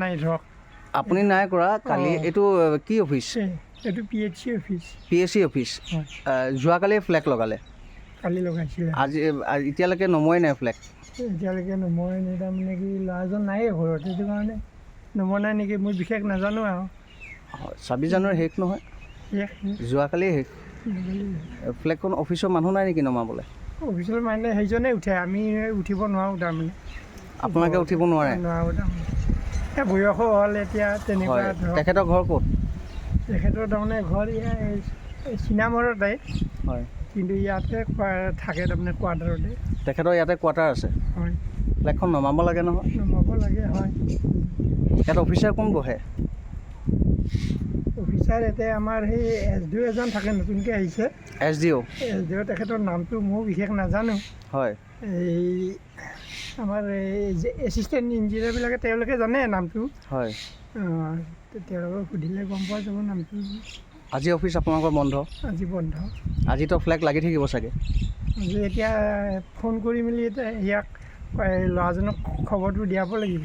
নাই ধৰক আপুনি নাই কৰা কালি এইটো কি অফিচ এইটো PHC অফিচ PHC অফিচ যোৱাকালি ফ্লেগ লগালে কালি লগাইছিলে আজি এতিয়ালৈকে নমোৱাই নাই ফ্লেগ এতিয়ালৈকে নমোৱাই নাই তাৰমানে কি ল'ৰাজন নায়ে ঘৰত সেইটো কাৰণে নমোৱা নাই নেকি মই বিশেষ নাজানো আৰু 26 জানুৱাৰী শেষ নহয় যোৱাকালি শেষ ফ্লেগখন অফিচৰ মানুহ নাই নেকি নমাবলৈ অফিচৰ মানে সেইজনে উঠে আমি উঠিব নোৱাৰোঁ তাৰমানে আপোনালোকে উঠিব নোৱাৰে নোৱাৰোঁ তাৰমানে এই বয়সো হ'ল এতিয়া তেনেকুৱা ধৰক তেখেতৰ ঘৰ ক'ত তেখেতৰ তাৰমানে ঘৰ ইয়াৰ চিনামৰতে হয় কিন্তু ইয়াতে থাকে তাৰমানে কোৱাৰ্টাৰতে তেখেতৰ ইয়াতে কোৱাৰ্টাৰ আছে হয় ফ্লেগখন নমাব লাগে নহয় নমাব লাগে হয় ইয়াত অফিচাৰ কোন বহে অফিচাৰ ইয়াতে আমাৰ সেই SDO এজন থাকে নতুনকৈ আহিছে SDO তেখেতৰ নামটো ময়ো বিশেষ নাজানো হয় এই আমাৰ এই এছিষ্টেণ্ট ইঞ্জিনিয়াৰবিলাকে তেওঁলোকে জানে নামটো হয় তেওঁলোকক সুধিলে গম পোৱা যাব নামটো আজি অফিচ আপোনালোকৰ বন্ধ আজি বন্ধ আজিতো ফ্লেগ লাগি থাকিব চাগে আজি এতিয়া ফোন কৰি মেলি এতিয়া ইয়াক ল'ৰাজনক খবৰটো দিয়াব লাগিব